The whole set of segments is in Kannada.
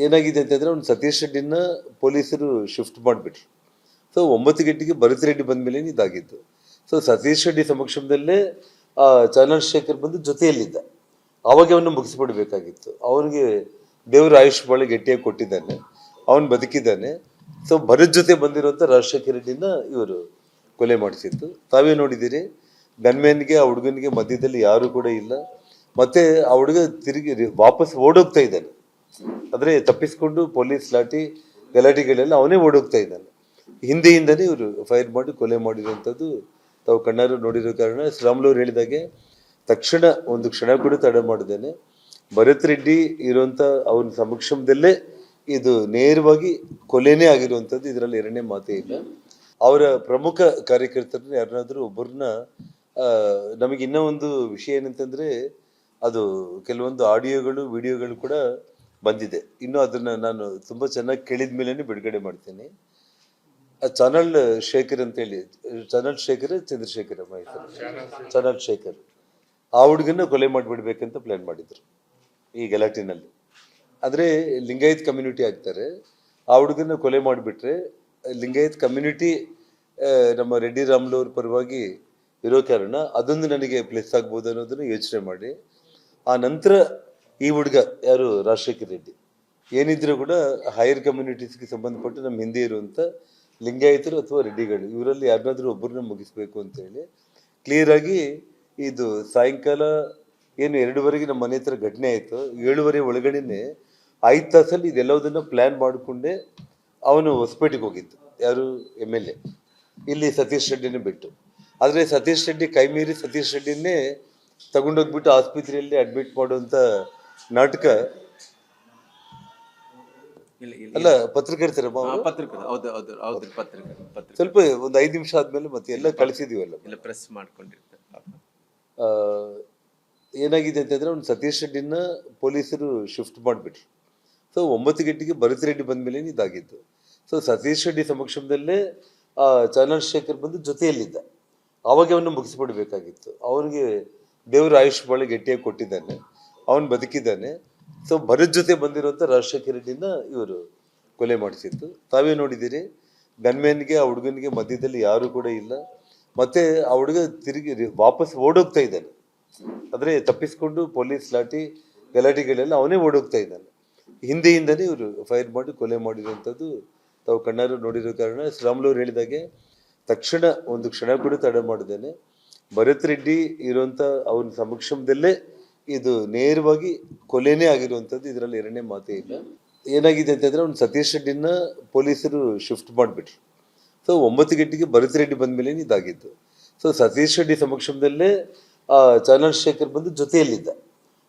ಏನಾಗಿದೆ ಅಂತಂದರೆ ಅವ್ನು ಸತೀಶ್ ರೆಡ್ಡಿನ ಪೊಲೀಸರು ಶಿಫ್ಟ್ ಮಾಡಿಬಿಟ್ರು. ಸೊ 9 ಗಂಟೆಗೆ ಭರತ್ ರೆಡ್ಡಿ ಬಂದ ಮೇಲೆ ಇದಾಗಿತ್ತು. ಸೊ ಸತೀಶ್ ರೆಡ್ಡಿ ಸಮಕ್ಷಮದಲ್ಲೇ ಚಂದ್ರಶೇಖರ್ ಬಂದು ಜೊತೆಯಲ್ಲಿದ್ದ. ಆವಾಗ ಅವನು ಮುಗಿಸ್ಬಿಡ್ಬೇಕಾಗಿತ್ತು. ಅವನಿಗೆ ದೇವರು ಆಯುಷ್ ಭಾಳ ಗಟ್ಟಿಯಾಗಿ ಕೊಟ್ಟಿದ್ದಾನೆ, ಅವನು ಬದುಕಿದ್ದಾನೆ. ಸೊ ಭರತ್ ಜೊತೆ ಬಂದಿರುವಂಥ ರಾಜಶೇಖರ್ ರೆಡ್ಡಿನ ಇವರು ಕೊಲೆ ಮಾಡಿಸಿತ್ತು. ತಾವೇ ನೋಡಿದ್ದೀರಿ, ಗನ್ಮ್ಯಾನ್ಗೆ ಆ ಹುಡುಗನಿಗೆ ಮಧ್ಯದಲ್ಲಿ ಯಾರು ಕೂಡ ಇಲ್ಲ. ಮತ್ತೆ ಆ ಹುಡುಗ ತಿರುಗಿ ವಾಪಸ್ ಓಡೋಗ್ತಾ ಇದ್ದಾನೆ. ಅಂದರೆ ತಪ್ಪಿಸ್ಕೊಂಡು ಪೊಲೀಸ್ ಲಾಠಿ ಗಲಾಟೆಗಳೆಲ್ಲ ಅವನೇ ಓಡೋಗ್ತಾ ಇದ್ದಾನೆ. ಹಿಂದೆಯಿಂದನೇ ಇವರು ಫೈರ್ ಮಾಡಿ ಕೊಲೆ ಮಾಡಿರುವಂಥದ್ದು ತಾವು ಕಣ್ಣಾರು ನೋಡಿರೋ ಕಾರಣ ಶ್ರೀರಾಮುಲು ಅವರು ಹೇಳಿದಾಗೆ ತಕ್ಷಣ ಒಂದು ಕ್ಷಣ ಕೂಡ ತಡ ಮಾಡಿದ್ದೇನೆ. ಭರತ್ ರೆಡ್ಡಿ ಇರುವಂಥ ಅವನ ಸಮಕ್ಷಮದಲ್ಲೇ ಇದು ನೇರವಾಗಿ ಕೊಲೆನೇ ಆಗಿರುವಂಥದ್ದು, ಇದರಲ್ಲಿ ಎರಡನೇ ಮಾತೇ ಇಲ್ಲ. ಅವರ ಪ್ರಮುಖ ಕಾರ್ಯಕರ್ತರನ್ನ ಯಾರನ್ನಾದ್ರೂ ಒಬ್ಬರನ್ನ ನಮಗೆ ಇನ್ನೂ ಒಂದು ವಿಷಯ ಏನಂತಂದರೆ, ಅದು ಕೆಲವೊಂದು ಆಡಿಯೋಗಳು ವಿಡಿಯೋಗಳು ಕೂಡ ಬಂದಿದೆ. ಇನ್ನು ಅದನ್ನು ನಾನು ತುಂಬ ಚೆನ್ನಾಗಿ ಕೇಳಿದ ಮೇಲೇ ಬಿಡುಗಡೆ ಮಾಡ್ತೀನಿ. ಚಾನಲ್ ಶೇಖರ್ ಅಂತೇಳಿ, ಚಾನಲ್ ಶೇಖರ್ ಚಂದ್ರಶೇಖರ್ ಚಾನಲ್ ಶೇಖರ್ ಆ ಹುಡುಗನ್ನ ಕೊಲೆ ಮಾಡಿಬಿಡ್ಬೇಕಂತ ಪ್ಲ್ಯಾನ್ ಮಾಡಿದ್ರು ಈ ಗಲಾಟಿನಲ್ಲಿ. ಆದರೆ ಲಿಂಗಾಯತ್ ಕಮ್ಯುನಿಟಿ ಆಗ್ತಾರೆ, ಆ ಹುಡುಗನ್ನ ಕೊಲೆ ಮಾಡಿಬಿಟ್ರೆ ಲಿಂಗಾಯತ್ ಕಮ್ಯುನಿಟಿ ನಮ್ಮ ರೆಡ್ಡಿ ರಾಮುಲು ಅವ್ರ ಪರವಾಗಿ ಇರೋ ಕಾರಣ ಅದೊಂದು ನನಗೆ ಪ್ಲೇಸ್ ಆಗ್ಬೋದು ಅನ್ನೋದನ್ನು ಯೋಚನೆ ಮಾಡಿ, ಆ ನಂತರ ಈ ಹುಡುಗ ಯಾರು ರಾಜಶೇಖರ್ ರೆಡ್ಡಿ ಏನಿದ್ರು ಕೂಡ ಹೈಯರ್ ಕಮ್ಯುನಿಟೀಸ್ಗೆ ಸಂಬಂಧಪಟ್ಟು ನಮ್ಮ ಹಿಂದೆ ಇರುವಂಥ ಲಿಂಗಾಯತರು ಅಥವಾ ರೆಡ್ಡಿಗಳು ಇವರಲ್ಲಿ ಯಾರನ್ನಾದ್ರೂ ಒಬ್ಬರನ್ನ ಮುಗಿಸ್ಬೇಕು ಅಂತೇಳಿ ಕ್ಲಿಯರಾಗಿ ಇದು ಸಾಯಂಕಾಲ ಏನು 2:30 ನಮ್ಮ ಮನೆ ಹತ್ರ ಘಟನೆ ಆಯಿತು. 7:30 ಒಳಗಡೆನೆ 5 ತಾಸಲ್ಲಿ ಇದೆಲ್ಲದನ್ನು ಪ್ಲ್ಯಾನ್ ಮಾಡಿಕೊಂಡೆ ಅವನು ಹೊಸಪೇಟೆಗೆ ಹೋಗಿದ್ದು. ಯಾರು MLA ಇಲ್ಲಿ ಸತೀಶ್ ರೆಡ್ಡಿನೇ ಬಿಟ್ಟು. ಆದರೆ ಸತೀಶ್ ರೆಡ್ಡಿ ಕೈ ಮೀರಿ ಸತೀಶ್ ರೆಡ್ಡಿನೇ ತಗೊಂಡೋಗ್ಬಿಟ್ಟು ಆಸ್ಪತ್ರೆಯಲ್ಲಿ ಅಡ್ಮಿಟ್ ಮಾಡುವಂಥ ನಾಟಕ ಅಲ್ಲ ಪತ್ರಕರ್ತರ ಸ್ವಲ್ಪ ಒಂದು 5 ನಿಮಿಷ ಆದ್ಮೇಲೆ ಮತ್ತೆ ಎಲ್ಲ ಕಳಿಸಿದೀವಲ್ಲ ಪ್ರೆಸ್ ಮಾಡ್ಕೊಂಡಿರ್ತಾರೆ. ಏನಾಗಿದೆ ಅಂತಂದ್ರೆ ಅವ್ನು ಸತೀಶ್ ರೆಡ್ಡಿನ ಪೊಲೀಸರು ಶಿಫ್ಟ್ ಮಾಡಿಬಿಟ್ರು. ಸೊ 9 ಗಂಟೆಗೆ ಭರತ್ ರೆಡ್ಡಿ ಬಂದ ಮೇಲೆ ಇದಾಗಿತ್ತು. ಸೊ ಸತೀಶ್ ರೆಡ್ಡಿ ಸಮಕ್ಷಮದಲ್ಲೇ ಚಂದ್ರಶೇಖರ್ ಬಂದು ಜೊತೆಯಲ್ಲಿದ್ದ. ಆವಾಗ ಅವನು ಮುಗಿಸ್ಬಿಡ್ಬೇಕಾಗಿತ್ತು. ಅವನಿಗೆ ದೇವರು ಆಯುಷ್ ಭಾಳ ಗಟ್ಟಿಯಾಗಿ ಕೊಟ್ಟಿದ್ದಾನೆ, ಅವನು ಬದುಕಿದ್ದಾನೆ. ಸೊ ಭರತ್ ಜೊತೆ ಬಂದಿರುವಂಥ ರಾಜಶೇಖರ್ ರೆಡ್ಡಿನ ಇವರು ಕೊಲೆ ಮಾಡಿಸಿತ್ತು. ತಾವೇ ನೋಡಿದ್ದೀರಿ, ಗನ್ಮ್ಯಾನ್ಗೆ ಆ ಹುಡುಗನಿಗೆ ಮಧ್ಯದಲ್ಲಿ ಯಾರು ಕೂಡ ಇಲ್ಲ. ಮತ್ತೆ ಆ ಹುಡುಗ ತಿರುಗಿ ವಾಪಸ್ ಓಡೋಗ್ತಾ ಇದ್ದಾನೆ. ಅಂದರೆ ತಪ್ಪಿಸ್ಕೊಂಡು ಪೊಲೀಸ್ ಲಾಠಿ ಗಲಾಟೆಗಳೆಲ್ಲ ಅವನೇ ಓಡೋಗ್ತಾ ಇದ್ದಾನೆ. ಹಿಂದೆಯಿಂದನೇ ಇವರು ಫೈರ್ ಮಾಡಿ ಕೊಲೆ ಮಾಡಿರುವಂಥದ್ದು ತಾವು ಕಣ್ಣಾರು ನೋಡಿರೋ ಕಾರಣ ಶ್ರೀರಾಮುಲು ಅವರು ಹೇಳಿದಾಗೆ ತಕ್ಷಣ ಒಂದು ಕ್ಷಣ ಕೂಡ ತಡ ಮಾಡಿದ್ದೇನೆ. ಭರತ್ ರೆಡ್ಡಿ ಇರುವಂಥ ಅವನ ಸಮಕ್ಷಮದಲ್ಲೇ ಇದು ನೇರವಾಗಿ ಕೊಲೆನೇ ಆಗಿರುವಂಥದ್ದು, ಇದರಲ್ಲಿ ಎರಡನೇ ಮಾತೇ ಇಲ್ಲ. ಏನಾಗಿದೆ ಅಂತಂದರೆ ಅವ್ನು ಸತೀಶ್ ರೆಡ್ಡಿನ ಪೊಲೀಸರು ಶಿಫ್ಟ್ ಮಾಡಿಬಿಟ್ರು. ಸೊ 9 ಗಂಟೆಗೆ ಭರತ್ ರೆಡ್ಡಿ ಬಂದ ಮೇಲೆ ಇದಾಗಿತ್ತು. ಸೊ ಸತೀಶ್ ರೆಡ್ಡಿ ಸಮಕ್ಷಮದಲ್ಲೇ ಚಂದ್ರಶೇಖರ್ ಬಂದು ಜೊತೆಯಲ್ಲಿದ್ದ.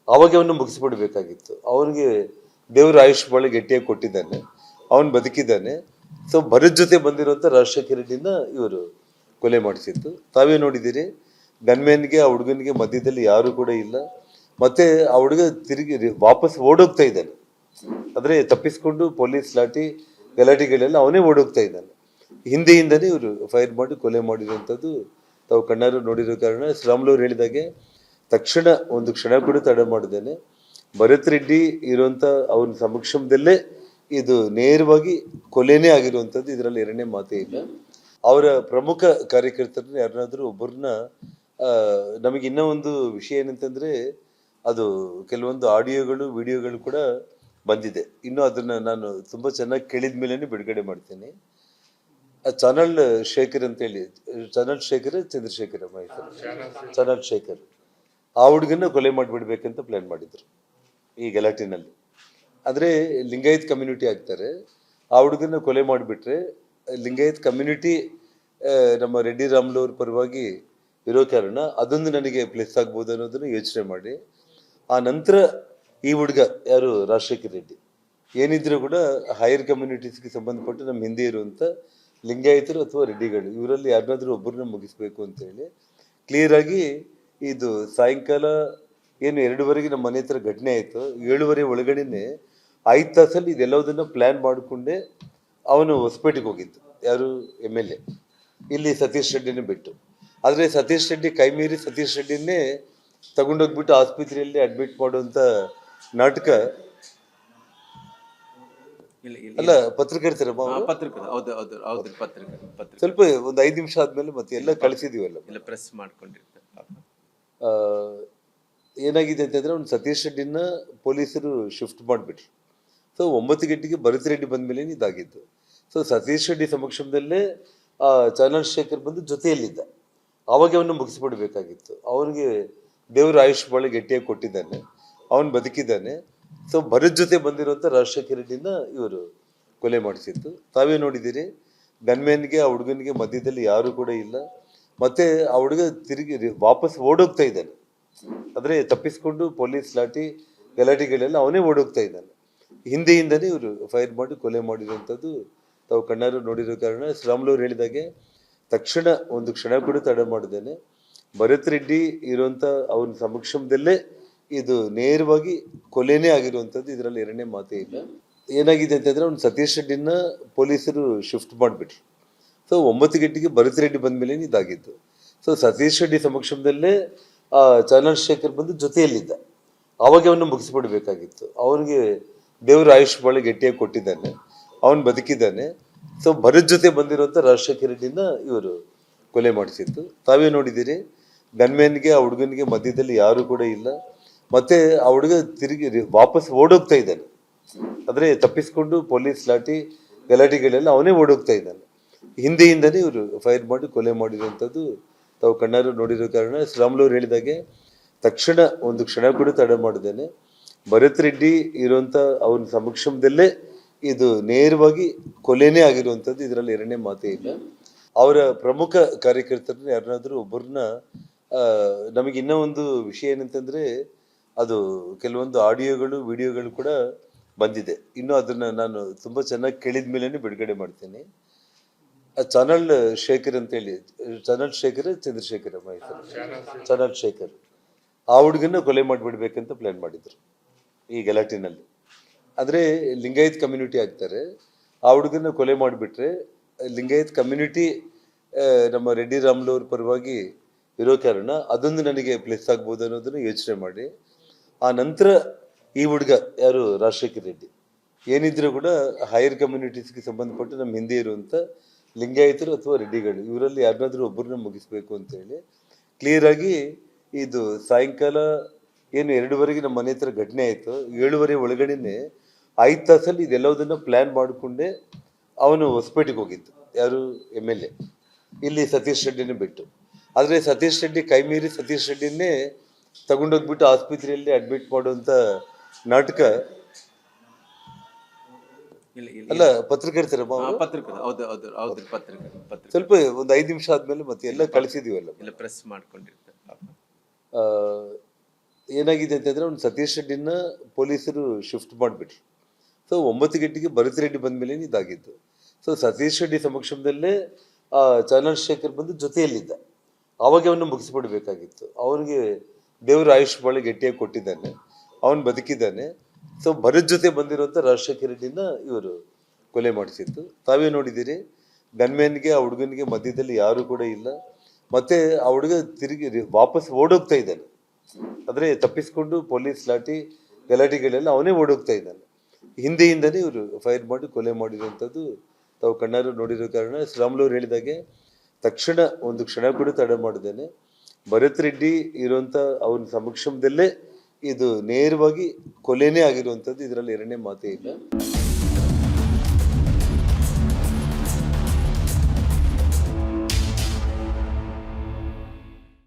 ಆವಾಗ ಅವನು ಮುಗಿಸ್ಬಿಡ್ಬೇಕಾಗಿತ್ತು. ಅವನಿಗೆ ದೇವರು ಆಯುಷ್ ಭಾಳ ಗಟ್ಟಿಯಾಗಿ ಕೊಟ್ಟಿದ್ದಾನೆ, ಅವನು ಬದುಕಿದ್ದಾನೆ. ಸೊ ಭರತ್ ಜೊತೆ ಬಂದಿರುವಂಥ ರಾಜಶೇಖರ್ ರೆಡ್ಡಿನ ಇವರು ಕೊಲೆ ಮಾಡಿಸಿತ್ತು. ತಾವೇ ನೋಡಿದ್ದೀರಿ, ಗನ್ಮ್ಯಾನ್ಗೆ ಆ ಹುಡುಗನಿಗೆ ಮಧ್ಯದಲ್ಲಿ ಯಾರು ಕೂಡ ಇಲ್ಲ. ಮತ್ತೆ ಆ ಹುಡುಗ ತಿರುಗಿ ವಾಪಸ್ ಓಡೋಗ್ತಾ ಇದ್ದಾನೆ. ಅಂದರೆ ತಪ್ಪಿಸ್ಕೊಂಡು ಪೊಲೀಸ್ ಲಾಠಿ ಗಲಾಟೆಗಳೆಲ್ಲ ಅವನೇ ಓಡೋಗ್ತಾ ಇದ್ದಾನೆ. ಹಿಂದೆಯಿಂದನೇ ಇವರು ಫೈರ್ ಮಾಡಿ ಕೊಲೆ ಮಾಡಿರುವಂಥದ್ದು ತಾವು ಕಣ್ಣಾರು ನೋಡಿರೋ ಕಾರಣ ಶ್ರೀರಾಮುಲು ಅವರು ಹೇಳಿದಾಗೆ ತಕ್ಷಣ ಒಂದು ಕ್ಷಣ ಕೂಡ ತಡ ಮಾಡಿದ್ದೇನೆ. ಭರತ್ ರೆಡ್ಡಿ ಇರುವಂಥ ಅವನ ಸಮಕ್ಷಮದಲ್ಲೇ ಇದು ನೇರವಾಗಿ ಕೊಲೆನೇ ಆಗಿರುವಂಥದ್ದು, ಇದರಲ್ಲಿ ಎರಡನೇ ಮಾತೇ ಇಲ್ಲ. ಅವರ ಪ್ರಮುಖ ಕಾರ್ಯಕರ್ತರನ್ನ ಯಾರನ್ನಾದ್ರೂ ಒಬ್ಬರನ್ನ ನಮಗೆ ಇನ್ನೂ ಒಂದು ವಿಷಯ ಏನಂತಂದರೆ, ಅದು ಕೆಲವೊಂದು ಆಡಿಯೋಗಳು ವಿಡಿಯೋಗಳು ಕೂಡ ಬಂದಿದೆ. ಇನ್ನು ಅದನ್ನು ನಾನು ತುಂಬ ಚೆನ್ನಾಗಿ ಕೇಳಿದ ಮೇಲೇ ಬಿಡುಗಡೆ ಮಾಡ್ತೀನಿ. ಚಾನಲ್ ಶೇಖರ್ ಅಂತೇಳಿ, ಚಾನಲ್ ಶೇಖರ್ ಚಂದ್ರಶೇಖರ್ ಚಾನಲ್ ಶೇಖರ್ ಆ ಹುಡುಗನ್ನ ಕೊಲೆ ಮಾಡಿಬಿಡ್ಬೇಕಂತ ಪ್ಲ್ಯಾನ್ ಮಾಡಿದ್ರು ಈ ಗಲಾಟಿನಲ್ಲಿ. ಆದರೆ ಲಿಂಗಾಯತ್ ಕಮ್ಯುನಿಟಿ ಆಗ್ತಾರೆ, ಆ ಹುಡುಗನ್ನ ಕೊಲೆ ಮಾಡಿಬಿಟ್ರೆ ಲಿಂಗಾಯತ್ ಕಮ್ಯುನಿಟಿ ನಮ್ಮ ರೆಡ್ಡಿ ರಾಮುಲು ಅವ್ರ ಪರವಾಗಿ ಇರೋ ಕಾರಣ ಅದೊಂದು ನನಗೆ ಪ್ಲೇಸ್ ಆಗ್ಬೋದು ಅನ್ನೋದನ್ನು ಯೋಚನೆ ಮಾಡಿ, ಆ ನಂತರ ಈ ಹುಡುಗ ಯಾರು ರಾಜಶೇಖರ್ ರೆಡ್ಡಿ ಏನಿದ್ರು ಕೂಡ ಹೈಯರ್ ಕಮ್ಯುನಿಟೀಸ್ಗೆ ಸಂಬಂಧಪಟ್ಟು ನಮ್ಮ ಹಿಂದೆ ಇರುವಂಥ ಲಿಂಗಾಯತರು ಅಥವಾ ರೆಡ್ಡಿಗಳು ಇವರಲ್ಲಿ ಯಾರನ್ನಾದ್ರೂ ಒಬ್ಬರನ್ನ ಮುಗಿಸ್ಬೇಕು ಅಂತೇಳಿ ಕ್ಲಿಯರಾಗಿ ಇದು ಸಾಯಂಕಾಲ ಏನು 2:30 ನಮ್ಮ ಮನೆ ಹತ್ರ ಘಟನೆ ಆಯಿತು. 7:30 ಒಳಗಡೆನೆ 5 ತಾಸಲ್ಲಿ ಇದೆಲ್ಲದನ್ನು ಪ್ಲ್ಯಾನ್ ಮಾಡಿಕೊಂಡೆ ಅವನು ಹೊಸಪೇಟೆಗೆ ಹೋಗಿದ್ದು. ಯಾರು MLA ಇಲ್ಲಿ ಸತೀಶ್ ರೆಡ್ಡಿನೇ ಬಿಟ್ಟು. ಆದರೆ ಸತೀಶ್ ರೆಡ್ಡಿ ಕೈ ಮೀರಿ ಸತೀಶ್ ರೆಡ್ಡಿನೇ ತಗೊಂಡೋಗ್ಬಿಟ್ಟು ಆಸ್ಪತ್ರೆಯಲ್ಲಿ ಅಡ್ಮಿಟ್ ಮಾಡುವಂಥ ನಾಟಕ ಇಲ್ಲ ಇಲ್ಲ ಅಲ್ಲ ಪತ್ರಕರ್ತರಮ್ಮ ಅವರು ಪತ್ರಕರ್ತ ಹೌದು ಹೌದು ಹೌದು ಪತ್ರಕರ್ತ ಸ್ವಲ್ಪ ಒಂದು 5 ನಿಮಿಷ ಆದ್ಮೇಲೆ ಮತ್ತೆ ಎಲ್ಲ ಕಳಿಸಿದೀವಲ್ಲ. ಇಲ್ಲ ಪ್ರೆಸ್ ಮಾಡ್ಕೊಂಡಿರ್ತಾರೆ ಪಾಪ. ಆ, ಏನಾಗಿದೆ ಅಂತಂದ್ರೆ ಒಂದು ಸತೀಶ್ ರೆಡ್ಡಿನ ಪೊಲೀಸರು ಶಿಫ್ಟ್ ಮಾಡಿಬಿಟ್ರು. ಸೊ 9 ಗಂಟೆಗೆ ಭರತ್ ರೆಡ್ಡಿ ಬಂದ ಮೇಲೆ ಇದಾಗಿತ್ತು. ಸೊ ಸತೀಶ್ ರೆಡ್ಡಿ ಸಮಕ್ಷಮದಲ್ಲೇ ಚಂದ್ರಶೇಖರ್ ಬಂದು ಜೊತೆಯಲ್ಲಿದ್ದ. ಅವಾಗ ಅವನ್ನ ಮುಗಿಸ್ಬಿಡ್ಬೇಕಾಗಿತ್ತು. ಅವನಿಗೆ ದೇವರು ಆಯುಷ್ ಬಹಳ ಗಟ್ಟಿಯಾಗಿ ಕೊಟ್ಟಿದ್ದಾನೆ, ಅವನು ಬದುಕಿದ್ದಾನೆ. ಸೊ ಭರತ್ ಜೊತೆ ಬಂದಿರುವಂತ ರಾಜಶೇಖರ್ ರೆಡ್ಡಿನ ಇವರು ಕೊಲೆ ಮಾಡಿಸಿತ್ತು. ತಾವೇ ನೋಡಿದ್ದೀರಿ, ಗನ್ಮ್ಯಾನ್ಗೆ ಆ ಹುಡುಗನಿಗೆ ಮಧ್ಯದಲ್ಲಿ ಯಾರು ಕೂಡ ಇಲ್ಲ. ಮತ್ತೆ ಆ ಹುಡುಗ ತಿರುಗಿ ವಾಪಸ್ ಓಡೋಗ್ತಾ ಇದ್ದಾನೆ. ಅಂದ್ರೆ ತಪ್ಪಿಸ್ಕೊಂಡು ಪೊಲೀಸ್ ಲಾಠಿ ಗಲಾಟೆಗಳೆಲ್ಲ ಅವನೇ ಓಡೋಗ್ತಾ ಇದ್ದಾನೆ. ಹಿಂದೆಯಿಂದನೇ ಇವರು ಫೈರ್ ಮಾಡಿ ಕೊಲೆ ಮಾಡಿರುವಂಥದ್ದು ತಾವು ಕಣ್ಣಾರು ನೋಡಿರೋ ಕಾರಣ ಶ್ರೀರಾಮುಲು ಅವರು ಹೇಳಿದಾಗೆ ತಕ್ಷಣ ಒಂದು ಕ್ಷಣ ಕೂಡ ತಡ ಮಾಡಿದ್ದೇನೆ. ಭರತ್ ರೆಡ್ಡಿ ಇರುವಂತ ಅವನ ಸಮಕ್ಷಮದಲ್ಲೇ ಇದು ನೇರವಾಗಿ ಕೊಲೆನೇ ಆಗಿರುವಂಥದ್ದು, ಇದರಲ್ಲಿ ಎರಡನೇ ಮಾತೇ ಇಲ್ಲ. ಏನಾಗಿದೆ ಅಂತಂದ್ರೆ ಅವ್ನು ಸತೀಶ್ ರೆಡ್ಡಿನ ಪೊಲೀಸರು ಶಿಫ್ಟ್ ಮಾಡಿಬಿಟ್ರು. ಸೊ 9 ಗಂಟೆಗೆ ಭರತ್ ರೆಡ್ಡಿ ಬಂದ ಮೇಲೆ ಇದಾಗಿತ್ತು. ಸೊ ಸತೀಶ್ ರೆಡ್ಡಿ ಸಮಕ್ಷಮದಲ್ಲೇ ಚಂದ್ರಶೇಖರ್ ಬಂದು ಜೊತೆಯಲ್ಲಿದ್ದ. ಅವಾಗ ಅವನ್ನ ಮುಗಿಸ್ಬಿಡ್ಬೇಕಾಗಿತ್ತು. ಅವನಿಗೆ ದೇವರು ಆಯುಷ್ ಬಹಳ ಗಟ್ಟಿಯಾಗಿ ಕೊಟ್ಟಿದ್ದಾನೆ, ಅವನು ಬದುಕಿದ್ದಾನೆ. ಸೊ ಭರತ್ ಜೊತೆ ಬಂದಿರುವಂತ ರಾಜಶೇಖರ್ ರೆಡ್ಡಿನ ಇವರು ಕೊಲೆ ಮಾಡಿಸಿತ್ತು. ತಾವೇ ನೋಡಿದ್ದೀರಿ, ಗನ್ಮ್ಯಾನ್ಗೆ ಆ ಹುಡುಗನಿಗೆ ಮಧ್ಯದಲ್ಲಿ ಯಾರು ಕೂಡ ಇಲ್ಲ. ಮತ್ತೆ ಆ ಹುಡುಗ ತಿರುಗಿ ವಾಪಸ್ ಓಡೋಗ್ತಾ ಇದ್ದಾನೆ. ಅಂದ್ರೆ ತಪ್ಪಿಸ್ಕೊಂಡು ಪೊಲೀಸ್ ಲಾಠಿ ಗಲಾಟೆಗಳೆಲ್ಲ ಅವನೇ ಓಡೋಗ್ತಾ ಇದ್ದಾನೆ. ಹಿಂದೆಯಿಂದನೇ ಇವರು ಫೈರ್ ಮಾಡಿ ಕೊಲೆ ಮಾಡಿರುವಂಥದ್ದು ತಾವು ಕಣ್ಣಾರು ನೋಡಿರೋ ಕಾರಣ ಶ್ರೀರಾಮುಲು ಅವರು ಹೇಳಿದಾಗೆ ತಕ್ಷಣ ಒಂದು ಕ್ಷಣ ಕೂಡ ತಡ ಮಾಡಿದ್ದೇನೆ. ಭರತ್ ರೆಡ್ಡಿ ಇರುವಂತ ಅವನ ಸಮಕ್ಷಮದಲ್ಲೇ ಇದು ನೇರವಾಗಿ ಕೊಲೆನೇ ಆಗಿರುವಂಥದ್ದು, ಇದರಲ್ಲಿ ಎರಡನೇ ಮಾತೇ ಇಲ್ಲ. ಅವರ ಪ್ರಮುಖ ಕಾರ್ಯಕರ್ತರನ್ನ ಯಾರನ್ನಾದ್ರೂ ಒಬ್ಬರನ್ನ ನಮಗೆ ಇನ್ನೂ ಒಂದು ವಿಷಯ ಏನಂತಂದ್ರೆ, ಅದು ಕೆಲವೊಂದು ಆಡಿಯೋಗಳು ವಿಡಿಯೋಗಳು ಕೂಡ ಬಂದಿದೆ. ಇನ್ನು ಅದನ್ನ ನಾನು ತುಂಬಾ ಚೆನ್ನಾಗಿ ಕೇಳಿದ ಮೇಲೇನೆ ಬಿಡುಗಡೆ ಮಾಡ್ತೀನಿ. ಚಾನಲ್ ಶೇಖರ್ ಅಂತ ಹೇಳಿ, ಚಾನಲ್ ಶೇಖರ್ ಚಂದ್ರಶೇಖರ್ ಚಾನಲ್ ಶೇಖರ್ ಆ ಹುಡುಗನ್ನ ಕೊಲೆ ಮಾಡಿಬಿಡ್ಬೇಕಂತ ಪ್ಲಾನ್ ಮಾಡಿದ್ರು ಈ ಗಲಾಟಿನಲ್ಲಿ. ಆದರೆ ಲಿಂಗಾಯತ್ ಕಮ್ಯುನಿಟಿ ಆಗ್ತಾರೆ, ಆ ಹುಡುಗನ್ನ ಕೊಲೆ ಮಾಡಿಬಿಟ್ರೆ ಲಿಂಗಾಯತ್ ಕಮ್ಯುನಿಟಿ ನಮ್ಮ ರೆಡ್ಡಿ ರಾಮುಲು ಅವ್ರ ಪರವಾಗಿ ಇರೋ ಕಾರಣ ಅದೊಂದು ನನಗೆ ಪ್ಲಸ್ ಆಗ್ಬೋದು ಅನ್ನೋದನ್ನು ಯೋಚನೆ ಮಾಡಿ, ಆ ನಂತರ ಈ ಹುಡುಗ ಯಾರು ರಾಜಶೇಖರ್ ರೆಡ್ಡಿ ಏನಿದ್ರು ಕೂಡ ಹೈಯರ್ ಕಮ್ಯುನಿಟೀಸ್ಗೆ ಸಂಬಂಧಪಟ್ಟು ನಮ್ಮ ಹಿಂದೆ ಇರುವಂಥ ಲಿಂಗಾಯತರು ಅಥವಾ ರೆಡ್ಡಿಗಳು ಇವರಲ್ಲಿ ಯಾರನ್ನಾದ್ರೂ ಒಬ್ಬರನ್ನ ಮುಗಿಸ್ಬೇಕು ಅಂತೇಳಿ ಕ್ಲಿಯರ್ ಆಗಿ ಇದು ಸಾಯಂಕಾಲ ಏನು 2:30ಗೆ ನಮ್ಮ ಮನೆ ಹತ್ರ ಘಟನೆ ಆಯಿತು. 7:30 ಒಳಗಡೆನೆ 5 ತಾಸಲ್ಲಿ ಇದೆಲ್ಲದನ್ನ ಪ್ಲಾನ್ ಮಾಡಿಕೊಂಡೆ ಅವನು ಹೊಸಪೇಟೆಗೆ ಹೋಗಿದ್ದು. ಯಾರು MLA ಇಲ್ಲಿ ಸತೀಶ್ ರೆಡ್ಡಿನೇ ಬಿಟ್ಟು. ಆದರೆ ಸತೀಶ್ ರೆಡ್ಡಿ ಕೈ ಮೀರಿ ಸತೀಶ್ ರೆಡ್ಡಿನೇ ತಗೊಂಡೋಗ್ಬಿಟ್ಟು ಆಸ್ಪತ್ರೆಯಲ್ಲಿ ಅಡ್ಮಿಟ್ ಮಾಡುವಂತ ನಾಟಕ. ಅಲ್ಲ ಪತ್ರಕರ್ತರಮ್ಮ ಪತ್ರಕರ್ತ ಹೌದು ಹೌದು ಹೌದು ಪತ್ರಕರ್ತ ಸ್ವಲ್ಪ ಒಂದು 5 ನಿಮಿಷ ಆದ್ಮೇಲೆ ಮತ್ತೆ ಎಲ್ಲ ಕಳಿಸಿದೀವಲ್ಲ. ಇಲ್ಲ ಪ್ರೆಸ್ ಮಾಡ್ಕೊಂಡಿರ್ತಾರೆ ಪಾಪ. ಏನಾಗಿದೆ ಅಂತಂದ್ರೆ ಒಂದು ಸತೀಶ್ ರೆಡ್ಡಿನ ಪೊಲೀಸರು ಶಿಫ್ಟ್ ಮಾಡಿಬಿಟ್ರು. ಸೊ 9 ಗಂಟೆಗೆ ಭರತ್ ರೆಡ್ಡಿ ಬಂದ ಮೇಲೆ ಇದಾಗಿತ್ತು. ಸೊ ಸತೀಶ್ ರೆಡ್ಡಿ ಸಮಕ್ಷಮದಲ್ಲೇ ಚಂದ್ರಶೇಖರ್ ಬಂದು ಜೊತೆಯಲ್ಲಿದ್ದ. ಅವಾಗ ಅವನ್ನ ಮುಗಿಸ್ಬಿಡ್ಬೇಕಾಗಿತ್ತು. ಅವನಿಗೆ ದೇವರು ಆಯುಷ್ ಬಹಳ ಗಟ್ಟಿಯಾಗಿ ಕೊಟ್ಟಿದ್ದಾನೆ, ಅವನು ಬದುಕಿದ್ದಾನೆ. ಸೊ ಭರತ್ ಜೊತೆ ಬಂದಿರುವಂತ ರಾಜಶೇಖರ್ ರೆಡ್ಡಿನ ಇವರು ಕೊಲೆ ಮಾಡಿಸಿತ್ತು. ತಾವೇ ನೋಡಿದ್ದೀರಿ, ಗನ್ಮ್ಯಾನ್ಗೆ ಆ ಹುಡುಗನಿಗೆ ಮಧ್ಯದಲ್ಲಿ ಯಾರು ಕೂಡ ಇಲ್ಲ. ಮತ್ತೆ ಆ ಹುಡುಗ ತಿರುಗಿ ವಾಪಸ್ ಓಡೋಗ್ತಾ ಇದ್ದಾನೆ. ಅಂದ್ರೆ ತಪ್ಪಿಸ್ಕೊಂಡು ಪೊಲೀಸ್ ಲಾಠಿ ಗಲಾಟೆಗಳೆಲ್ಲ ಅವನೇ ಓಡೋಗ್ತಾ ಇದ್ದಾನೆ. ಹಿಂದೆಯಿಂದನೇ ಇವರು ಫೈರ್ ಮಾಡಿ ಕೊಲೆ ಮಾಡಿರುವಂಥದ್ದು ತಾವು ಕಣ್ಣಾರು ನೋಡಿರೋ ಕಾರಣ ಶ್ರೀರಾಮುಲು ಅವರು ಹೇಳಿದಾಗೆ ತಕ್ಷಣ ಒಂದು ಕ್ಷಣ ಕೂಡ ತಡ ಮಾಡಿದ್ದೇನೆ. ಭರತ್ ರೆಡ್ಡಿ ಇರುವಂತ ಅವನ ಸಮಕ್ಷಮದಲ್ಲೇ ಇದು ನೇರವಾಗಿ ಕೊಲೆನೇ ಆಗಿರುವಂಥದ್ದು, ಇದರಲ್ಲಿ ಎರಡನೇ ಮಾತೇ ಇಲ್ಲ.